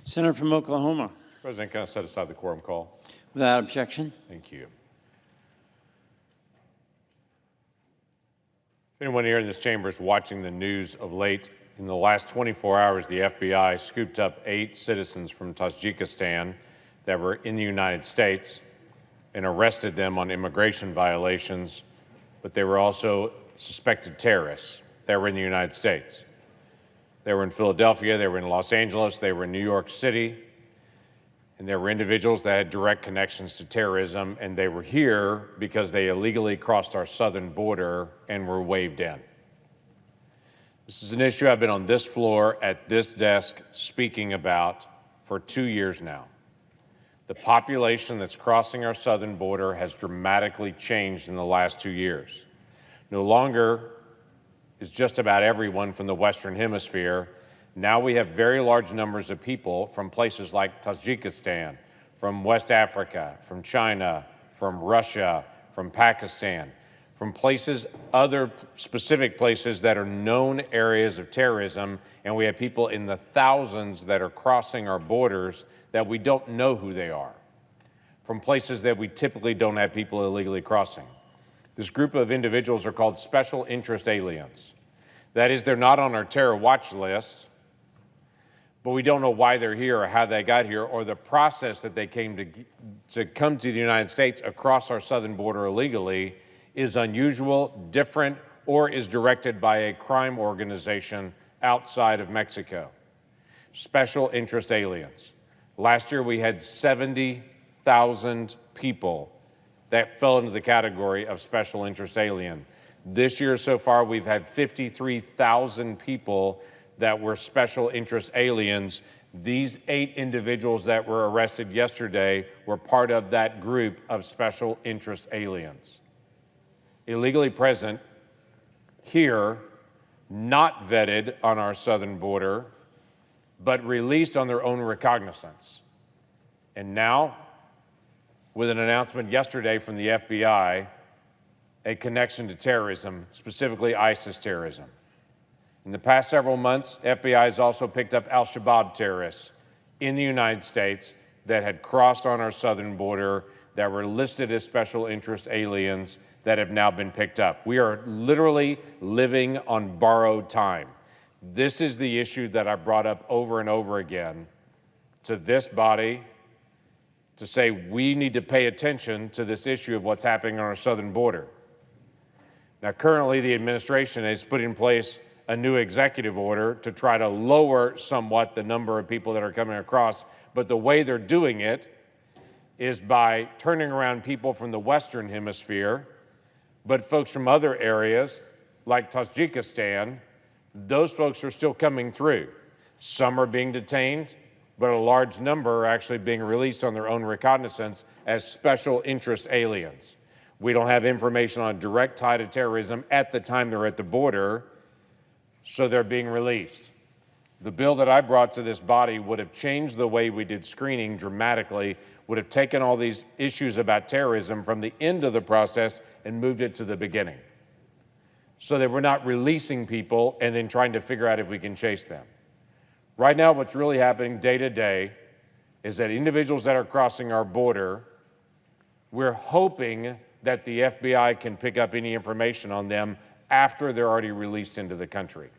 Senator from Oklahoma. President, can I set aside the quorum call? Without objection. Thank you. If anyone here in this chamber is watching the news of late, in the last 24 hours, the FBI scooped up 8 citizens from Tajikistan that were in the United States and arrested them on immigration violations, but they were also suspected terrorists that were in the United States. They were in Philadelphia, they were in Los Angeles, they were in New York City, and there were individuals that had direct connections to terrorism, and they were here because they illegally crossed our southern border and were waved in. This is an issue I've been on this floor at this desk speaking about for 2 years now. The population that's crossing our southern border has dramatically changed in the last 2 years. No longer is just about everyone from the Western Hemisphere. Now we have very large numbers of people from places like Tajikistan, from West Africa, from China, from Russia, from Pakistan, from places, other specific places that are known areas of terrorism, and we have people in the thousands that are crossing our borders that we don't know who they are, from places that we typically don't have people illegally crossing. This group of individuals are called special interest aliens. That is, they're not on our terror watch list, but we don't know why they're here or how they got here or the process that they came to come to the United States across our southern border illegally is unusual, different, or is directed by a crime organization outside of Mexico. Special interest aliens. Last year we had 70,000 people that fell into the category of special interest alien. This year so far we've had 53,000 people that were special interest aliens. These 8 individuals that were arrested yesterday were part of that group of special interest aliens. Illegally present here, not vetted on our southern border, but released on their own recognizance. And now, with an announcement yesterday from the FBI, a connection to terrorism, specifically ISIS terrorism. In the past several months, FBI has also picked up al-Shabaab terrorists in the United States that had crossed on our southern border, that were listed as special interest aliens, that have now been picked up. We are literally living on borrowed time. This is the issue that I brought up over and over again to this body to say we need to pay attention to this issue of what's happening on our southern border. Now, currently, the administration has put in place a new executive order to try to lower somewhat the number of people that are coming across, but the way they're doing it is by turning around people from the Western Hemisphere, but folks from other areas, like Tajikistan, those folks are still coming through. Some are being detained, but a large number are actually being released on their own recognizance as special interest aliens. We don't have information on a direct tie to terrorism at the time they're at the border, so they're being released. The bill that I brought to this body would have changed the way we did screening dramatically, would have taken all these issues about terrorism from the end of the process and moved it to the beginning, so that we're not releasing people and then trying to figure out if we can chase them. Right now, what's really happening day to day is that individuals that are crossing our border, we're hoping that the FBI can pick up any information on them after they're already released into the country.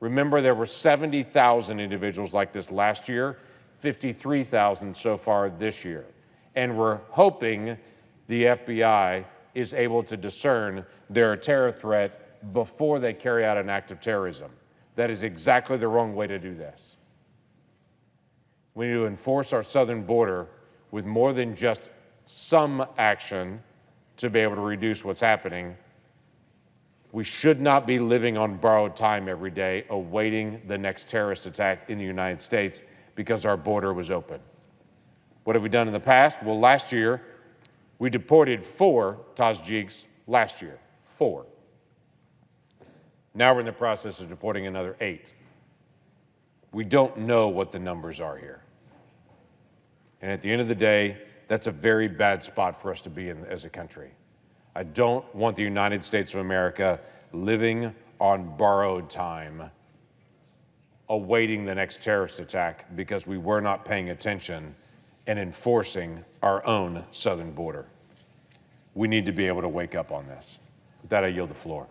Remember, there were 70,000 individuals like this last year, 53,000 so far this year. And we're hoping the FBI is able to discern they're a terror threat before they carry out an act of terrorism. That is exactly the wrong way to do this. We need to enforce our southern border with more than just some action to be able to reduce what's happening. We should not be living on borrowed time every day, awaiting the next terrorist attack in the United States because our border was open. What have we done in the past? Well, last year, we deported 4 Tajiks last year, 4. Now we're in the process of deporting another 8. We don't know what the numbers are here. And at the end of the day, that's a very bad spot for us to be in as a country. I don't want the United States of America living on borrowed time awaiting the next terrorist attack because we were not paying attention and enforcing our own southern border. We need to be able to wake up on this. With that, I yield the floor.